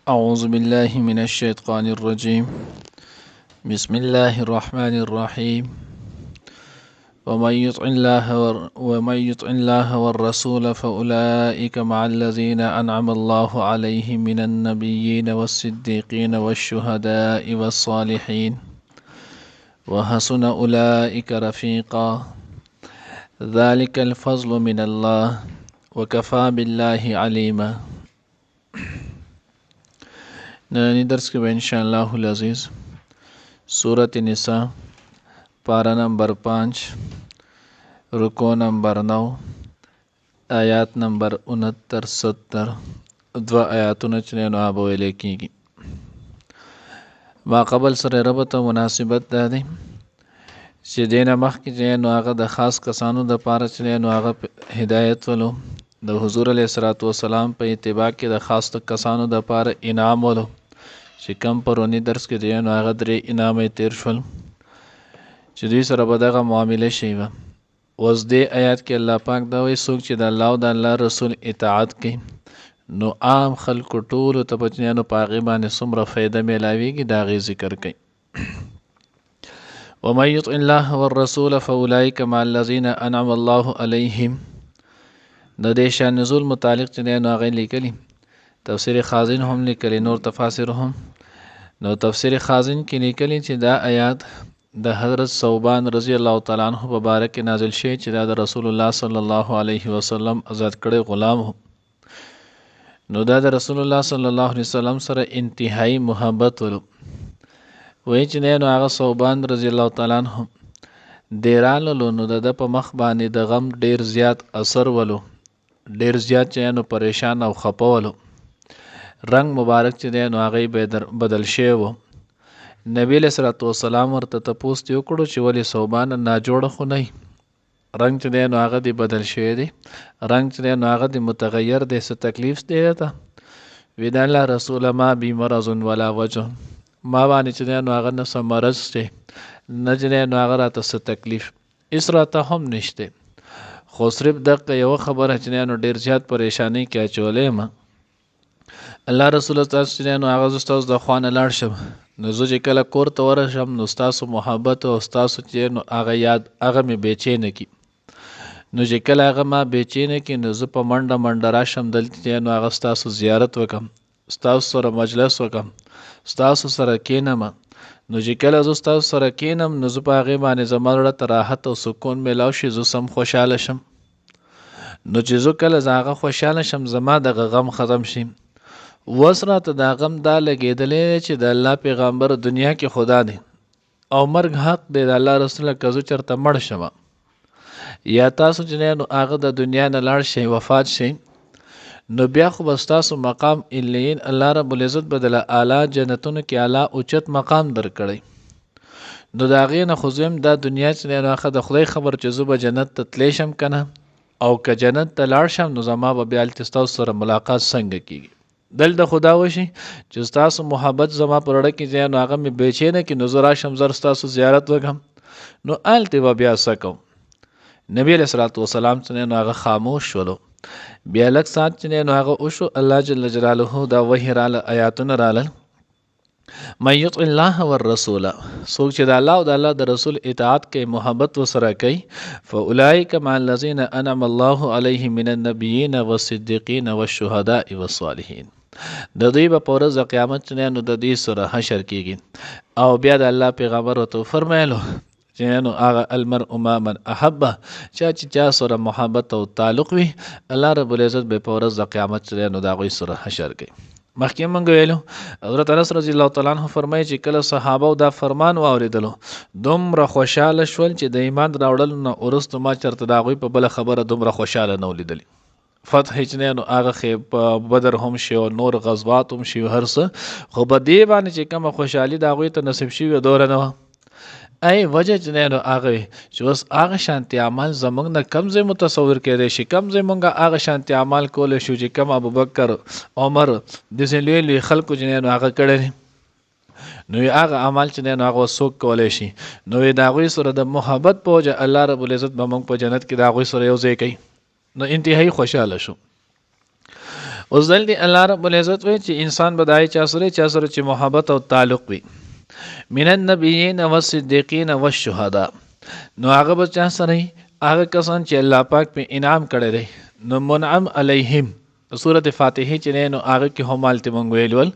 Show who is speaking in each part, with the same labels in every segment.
Speaker 1: أعوذ بالله من الشيطان الرجيم. بسم الله الرحمن الرحيم. ومن يطع الله والرسول فأولئك مع الذين أنعم الله عليهم من النبيين والصديقين والشهداء والصالحين وحسن أولئك رفيقا. ذلك الفضل من الله وكفى بالله عليما. نننی درس کې به انشاءالله العزیز سورة نساء پارا نمبر 5 رکو نمبر 9 آیات نمبر 69-70 دو آیاتونه چې نو آبو ویلې کېږي. ما قبل سره ربط او مناسبت ده دی چې دینه مخکې چې نو هغه د خاص کسانو د پاره چې نو هغه هدایت ولو د حضور علیه الصلاۃ والسلام په اتباع کې د خاص کسانو د پاره انعام ولو چې کم پرونی درس کې دی نو هغه درې انعام تیر شول چې دوی سره به دغه معامله شي. اوس دې آیات کې الله پاک دا وایي څوک چې د الله او د الله رسول اطاعت کوي نو عام خلکو ټولو ته بچیانو په هغې باندې څومره فایده میلاویږي د هغې ذکر کوي. ومن یطع الله والرسول فاولئک مع الذین انعم الله علیهم. د دې شان نزول متعلق چې دی نو هغې لیکلي تفسیر خازن هم لیکلي نور تفاسیر هم. نو تفسیر خازن کې لیکلي چې دا آیات د حضرت ثوبان رضی الله تعالی عنہ مبارک نازل شوی چې دا د رسول الله صلی الله علیه وسلم آزاد کړی غلام هو. نو دا د رسول الله صلی الله علیه وسلم سره انتهایی محبت ولو وای چې نو هغه ثوبان رضی الله تعالی عنہ ډیرالو نو د په مخ باندې د غم ډیر زیات اثر ولو ډیر زیات چې نو پریشان او خپه ولو رنگ مبارک چې نو هغه بدل شوی و. نبی علیہ الصلوۃ والسلام ورته تپوس وکړو چې ولې ثوبان نه جوړه خو نه رنگ چې دی نو هغه دی بدل شوی دی رنگ چې دی نو هغه دی متغیر دی څه تکلیف دی ته وی د الله رسول ما بی مرض ولا وجه ما باندې چې دی نو هغه نه څه مرض دی نه چې دی نو هغه راته څه تکلیف اس راته هم نشته خو صرف دغه یو خبره چې دی نو ډیر زیات پریشانی کې اچولې ما الله رسول الله تاسو چې نو هغه استاد د خوانه لاړ شم نو زه چې کله کور ته ورشم نو ستاسو محبت او ستاسو چې نو هغه یاد هغه مې بېچینه کی نو چې کله هغه ما بېچینه کی نو زه په منډه منډه راشم دلته چې نو هغه ستاسو زیارت وکم ستاسو سره مجلس وکم ستاسو سره کینم نو چې کله زه ستاسو سره کینم نو زه په هغې باندې زما زړه ته راحت او سکون میلاو شي زه سم خوشحاله شم نو چې زه کله زه هغه خوشحاله شم زما دغه غم ختم شي. وس راته دا غم دا لګېدلی چې د الله پیغمبر دنیا کې خدا دی او مرګ حق دی د الله رسول که زه چېرته مړ شم یا تاسو چې نو هغه د دنیا نه لاړ شئ وفات شئ نو بیا خو به ستاسو مقام علیین الله رب العزت به د اعلی جنتونو کې اعلی اوچت مقام درکړی نو د هغې نه خو زه دا دنیا چې نو هغه د خدای خبر چې زه به جنت ته تلی شم که نه او که جنت ته لاړ شم نو زما به بیا هلته ستاسو سره ملاقات څنګه کېږي دلته خدا وشي چې ستاسو محبت زما پر اړه کې ځای نو هغه مې بېچینه کې نو زه راشم زر ستاسو زیارت وکړم نو هلته به بیا څه کوم. نبی علیه الصلاۃ والسلام چې نو هغه خاموش شولو بیا لږ ساعت چې نو هغه وشو الله جل جلاله دا وحی راله آیاتونه رالل من یطع الله والرسول څوک چې د الله او د الله د رسول اطاعت کوي محبت وسره کوي فاولئک مع الذین انعم الله علیهم من النبیین والصدیقین والشهداء والصالحین. د دوی به په ورځ د قیامت نو د دوی سره حشر کېږي او بیا د الله پیغمبر ورته فرمایلو چې نو هغه المرء ما من احبه چا سره محبت او تعلق وي الله رب العزت به په ورځ د قیامت نو د هغوی سره حشر کوي. مخکې موږ ویلو حضرت انس رضی الله تعالی عنہ فرمایي چې کله صحابه دا فرمان واورېدلو دومره خوشحاله شول چې د ایمان راوړلو نه وروسته ما چېرته د هغوی په بله خبره دومره خوشحاله نه ولیدلي. فتح چې نو هغه په بدر هم شي او نور غزوات هم شي هر څه خو په دې باندې چې کومه خوشحالي د هغوی ته نصیب شوي دوره نه وه ای وجه چې نو هغه چې اوس هغه شانتي عمل زموږ نه کم ځای متصور کېدی شي کم ځای موږ هغه شانتي عمل کولی شو چې کم ابوبکر عمر داسې لوی لوی خلکو چې نو هغه کړی نو هغه عمل چې نو هغه څوک کولی شي نو د هغوی سره د محبت په وجه الله رب العزت به موږ په جنت کې د هغوی سره یو ځای کوي نو انتهایی خوشحاله شو. اوس دلته الله رب العزت وایي چې انسان به دای چا سره چې محبت او تعلق وي من النبیین والصدیقین والشهداء، نو هغه به چا سره هغه کسان چې الله پاک په انعام کړی دی، نو منعم علیهم سورۃ فاتحه چې نو هغه کې هم مالته مونږ ویلول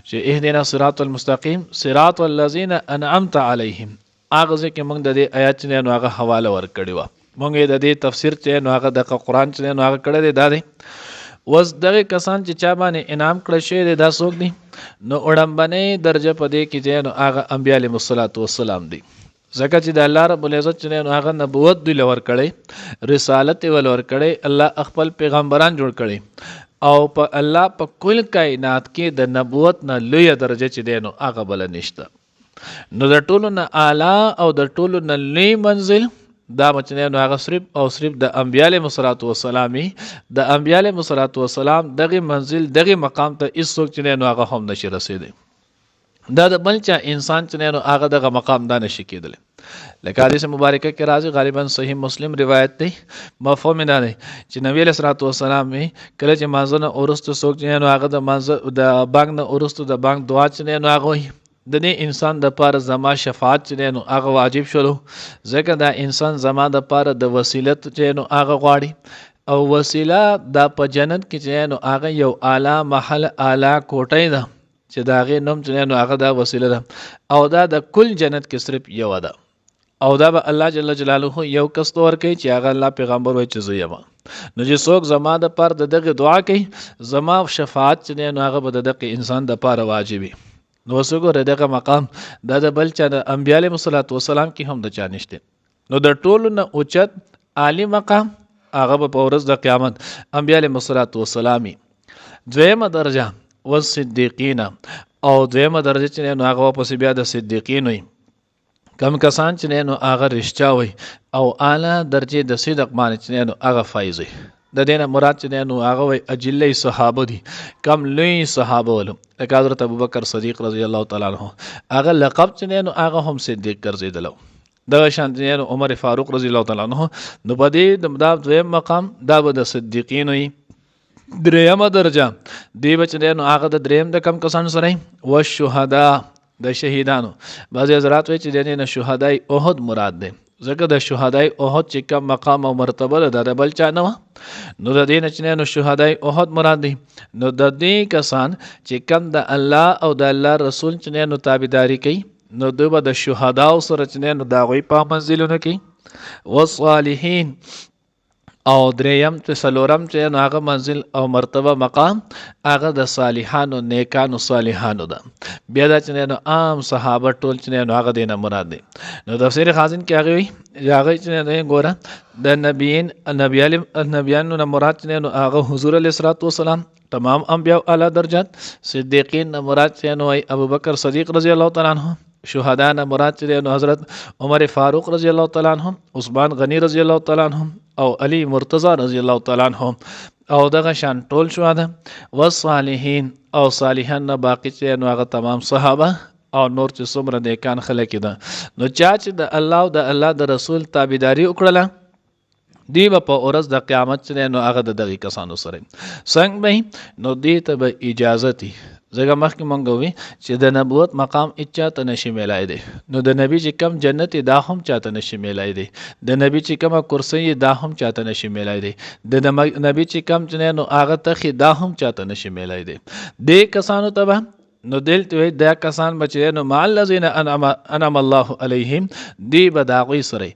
Speaker 1: چې اهدنا الصراط المستقیم صراط الذین انعمت علیهم، هغه ځکه مونږ د دې آیات چې نو هغه حواله ورکړی و، مونږ د دې تفسیر چې نو هغه د قرآن چې نو هغه کړی دی دا دی. وس دغه کسان چې چا باندې انعام کړی شوی دی دا څوک دي؟ نو وړاندې درجه په دې کې چې نو هغه انبیاء علیهم السلام دي، ځکه چې د الله رب العزت چې نو هغه نبوت دی لور کړی، رسالت ولور کړی، الله خپل پیغمبران جوړ کړی، او په الله په کل کائنات کې د نبوت نه لوی درجه چې دی نو هغه بل نشته. نو د ټولو نه اعلی او د ټولو نه لوی منزل دا مچنه نو هغه صرف د انبیاء علیهم السلام، د انبیاء علیهم السلام دغه منزل دغه مقام ته هیڅوک چې نو هغه هم نشي رسیدي، دا د بل چا انسان چې نو هغه دغه مقام دا نشي کېدل. لکه حدیث مبارکه کې راځي، غالبا صحیح مسلم روایت دی، مفهوم دا دی چې نبی علیہ السلام کله چې مانځه نه اورستو څوک چې نو هغه د مانځه د بانګ نه اورستو د بانګ دعا چې نو هغه د دې انسان د پاره زما شفاعت چې نو هغه واجب شولو، ځکه دا انسان زما د پاره د وسیلت چې نو هغه غواړي، او وسیله دا په جنت کې چې نو هغه یو اعلی محل اعلی کوټه ده چې دا غي نوم چې نو هغه دا وسیله ده، او دا د کل جنت کې صرف یو ده، او دا به الله جل جلاله یو کس تور کوي چې هغه الله پیغمبر وایي چې زه یم. نو چې څوک زما د پاره دغه دعا کوي، زما شفاعت چې نو هغه به دغه انسان د پاره واجبي. نو وسوګره دغه مقام دا د بل چا د انبیاء علیهم السلام کې هم د چا نشته. نو د ټولو نه اوچت عالی مقام هغه په ورځ د قیامت انبیاء علیهم السلام. دویمه درجه والصدیقین، او دویمه درجه چې نو هغه په بیا د صدیقین وي، کم کسان چې نو هغه رښتیا وي، او اعلی درجه د صدق باندې چې نو هغه فایز وي. د دینه مراد چې نو هغه وي اجله صحابه دي، کم لوی صحابه ول، لکه حضرت ابوبکر صدیق رضی الله تعالی عنہ، هغه لقب چې نو هغه هم صدیق ګرځیدلو. د شان نو عمر فاروق رضی الله تعالی عنہ. نو په دې د دویم مقام دا به د صدیقین وي. دریمه درجه دی بچ نو هغه د دریم د کم کسان سره و شهدا، د شهیدانو. بعضی حضرات وایي چې د شهدای احد مراد دی، ځکه د شهدای احد چې کم مقام او مرتبه ده د بل چا نه، نو د دې نه نو شهدای احد مراد دی. نو د دې کسان چې کم د الله او د الله رسول چې نو تابعداري کوي، نو دوی به د شهدا سره چې نو دا غوي په منزلونه کې والصالحین. او دریم چې څلورم چې هغه منزل او مرتبه مقام هغه د صالحانو نیکانو صالحانو ده. بیا دا چې نو عام صحابه ټول چې نو هغه دینه مراد دي. نو تفسیر خازن کې هغه وي هغه چې نو ګوره د نبیانو نه مراد چې نو هغه حضور علیه السلام، تمام انبیاء اعلی درجات، صدیقین نه مراد چې نو ابوبکر صدیق رضی الله تعالی عنہ، شهدا نه مراد چې نو حضرت عمر فاروق رضی الله تعالی عنہ، عثمان غنی رضی الله تعالی عنہ، او علی مرتضی رضی الله تعالی عنہ، او دغه شان ټول شهدا والصالحین، او صالحان نه باقی چې نو هغه تمام صحابه او نور چې څومره نیکان خلک دي. نو چا چې د الله او د الله د رسول تابعداري وکړله، دی به په ورځ د قیامت چې نو هغه د دغه کسانو سره څنګه به نو دی ته به اجازه دي. ځکه مخکې مونږ وی چې د نبوت مقام اچاته نشي میلای دی، نو د نبی چې کم جنت دا هم چاته نشي میلای دی، د نبی چې کم کرسی دا هم چاته نشي میلای دی، د نبی چې کم جنې نو هغه تخي دا هم چاته نشي میلای دی. دې کسانو ته نو دلته وي دا کسان بچي نو مع الذين انعم الله عليهم، دی بداغوی سره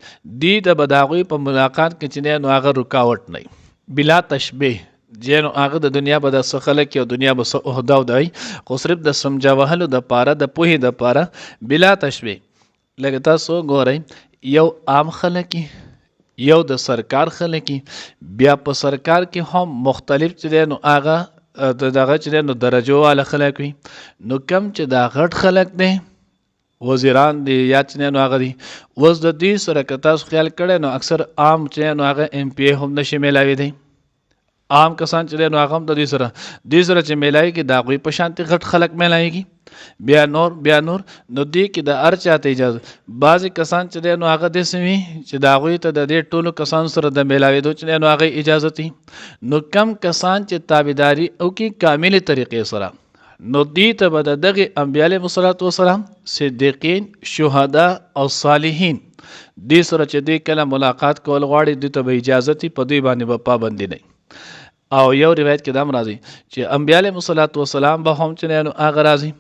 Speaker 1: دی د بداغوی په ملاقات کې چې نو هغه رکاوټ نه بلا تشبیه، جنو هغه د دنیا به د خلک او دنیا به عہده دی، خو صرف د سمجاوهلو د پاره د پوهې د پاره بلا تشبیه. لکه تاسو ګورئ یو عام خلک یو د سرکار خلک، بیا په سرکار کې هم مختلف چې نو هغه دغه چې نو درجو والا خلک وي. نو کم چې دا غټ خلک دي وزیران دي یا چې نو هغه دي، وز د دې سره که تاسو خیال کړئ نو اکثر عام چې نو هغه ایم پی هم نشي میلاوي دي. عام کسان چې نو هغه هم د دې سره چې میلایي کې دا غوي په شانتي غټ خلک میلایي. بیا نور نو دې کې د هر چاته اجازه. بعضې کسان چې دی نو هغه داسې وي چې د هغوی ته د دې ټولو کسانو سره د میلاوېدو چې دی نو هغه اجازت وي. نو کم کسان چې تابعداري وکړي کاملې طریقې سره نو دې ته به د دغې انبیا علیهم الصلاة والسلام صدیقین شهدا او صالحین دې سره چې دوی کله ملاقات کول غواړي دوی ته به اجازت وي، په دوی باندې به پابندي نه. او یو روایت کې دا هم راځي چې انبیا علیهم الصلاة والسلام به هم چې دی نو هغه راځي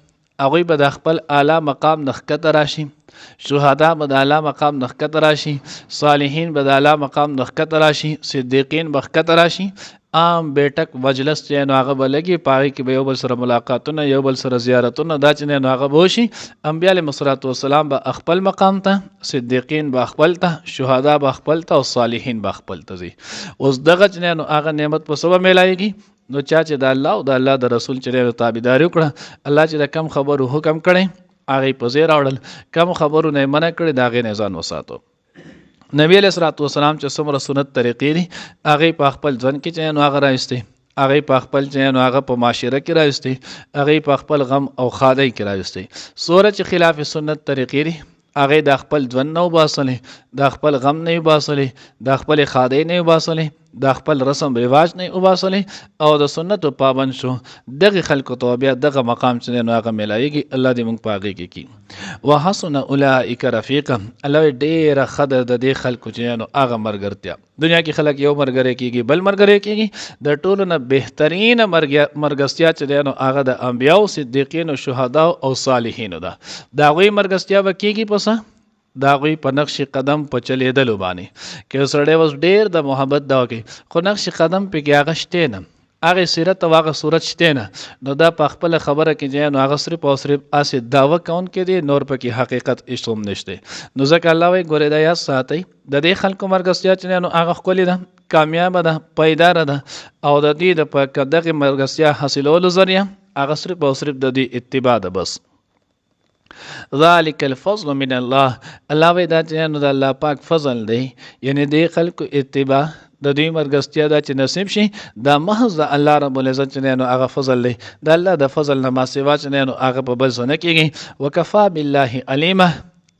Speaker 1: هغوی به د خپل اعلی مقام نه ښکته راشي، شهدا به د اعلی مقام نه ښکته راشي، صالحین به د اعلی مقام نه ښکته راشي، صدیقین به ښکته راشي. عام بیټک مجلس چې نو هغه به لګي، په هغې کې به یو بل سره ملاقاتونه، یو بل سره زیارتونه، دا چې نو هغه به وشي. انبیا علیهم الصلاة والسلام به خپل مقام ته، صدیقین به خپل ته، شهدا به خپل ته او صالحین به خپل ته ځي. اوس دغه چې نو هغه نعمت په څه به میلایږي؟ نو چا چې د الله او د الله د رسول چې دی تابعداري وکړه، الله چې د کم خبرو حکم کړی هغې په ځای راوړل، کم خبرو نه یې منع کړی د هغې نه ځان وساتو. نبی علیه الصلاة والسلام چې څومره سنت طریقې دي هغې په خپل ځان کې چې نو هغه راوستې، هغې په خپل چې نو هغه په معاشره کې راوستې، هغې په خپل غم او ښادۍ کې راوستې. څومره چې خلاف سنت طریقې دي هغې د خپل ژوند نه وباسلې، د خپل غم نه وباسلې، د خپلې ښادۍ نه وباسلې، د خپل رسم رواج نه وباسلې او د سنتو پابند شو. دغې خلکو ته بیا دغه مقام چې دی نو هغه میلایږي. الله دې موږ په هغې کې کړي. وحسن اولئک رفیقا، الله وایي ډېره ښه ده د دې خلکو چې نو هغه ملګرتیا. دنیا کې خلک یو ملګری کېږي بل ملګری کېږي، د ټولو نه بهترینه ملګرتیا چې دی نو هغه د انبیاو، صدیقینو، شهداو او صالحینو ده. د هغوی ملګرتیا به کېږي په څه؟ د هغوی په نقش قدم په چلیدلو باندې. که سړی اوس ډېر د محبت دعا کوي خو نقش قدم پکې هغه شته نه، هغې سیرت او هغه صورت شته نه، نو دا په خپله خبره کې چې نو هغه صرف او صرف هسې دعوه کوونکی دی، نور پکې حقیقت هېڅ هم نشته. نو ځکه الله وایي ګورې دا یاد ساتئ د دې خلکو ملګرتیا چې نو هغه ښکلې ده، کامیابه ده، پایداره ده او د دې د په دغې ملګرتیا حاصلولو ذریعه هغه صرف او صرف د دې اتباع ده بس. ذالک الفضل من الله، الله وایي دا چې نو د الله پاک فضل دی، یعنی د خلکو اتباع د دوی ملګرتیا دا چې نصیب شي دا محض د الله رب العزت چې نو هغه فضل دی. د الله د فضل نه ما سوا چې نو هغه په بل څه نه کېږي. وکفا بالله علیمه،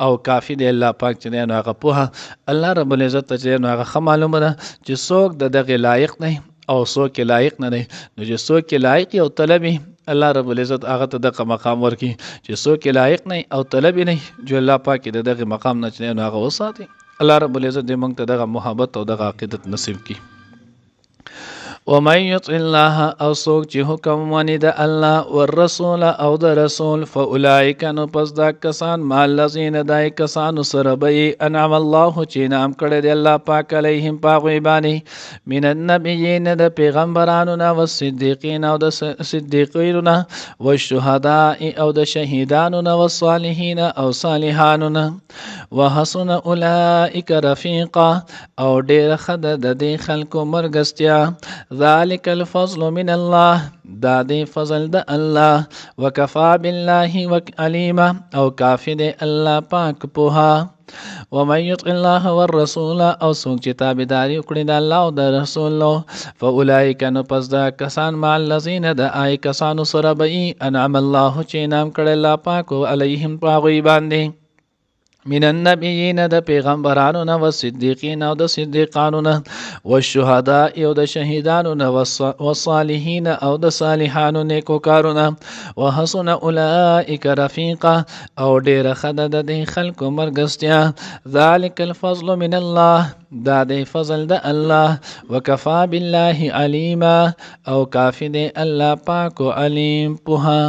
Speaker 1: او کافي دی الله پاک چې نو هغه پوهه. الله رب العزت ته چې نو هغه ښه معلومه ده چې څوک د دغې لایق دی او څوک یې لایق نه دی. نو چې څوک یې لایق او طلبي الله رب العزت هغه ته دغه مقام ورکړي، چې څوک یې لایق نه او طلبي نه جو الله پاک د دغې مقام نه چې نو هغه وساتي. الله رب العزت دې موږ ته دغه محبت او دغه عقیدت نصیب کړي. ومن یطع الله، او څوک چې حکم مني د الله والرسول او د رسول، فاولئک نو پس دا کسان مع الذین دای کسانو سره به انعم الله چې انعام کړی دی الله پاک علیهم په هغوی باندې، من النبیین د پیغمبرانو نه، والصدیقین او د صدیقینو نه، والشهداء او د شهیدانو نه، والصالحین او صالحانو نه، وحسن اولئک رفیقا او ډېره ښه ده د دې خلکو ملګرتیا. ذالک الفضل من الله، دا دی فضل د الله. وکفا بالله علیما، او کافی دی الله پاک پوها. ومن یطع الله والرسول، او څوک چې تابعداري وکړي د الله او د رسول، فاولئک نو پس دا کسان مع الذین د آی کسانو سره به انعم الله چې انعام کړی الله پاک علیهم په هغوی باندې، من النبیین د پیغمبرانو نه، والصدیقین او د صدیقانو نه، والشهداء او د شهیدانو نه، والصالحین او د صالحانو نیکوکارو نه، وحسن اولئک رفیقا او ډېره ښه ده د دې خلکو ملګرتیا. ذالک الفضل من الله، دا دی فضل د الله. وکفا بالله علیما، او کافی دی الله پاک و علیم پوها.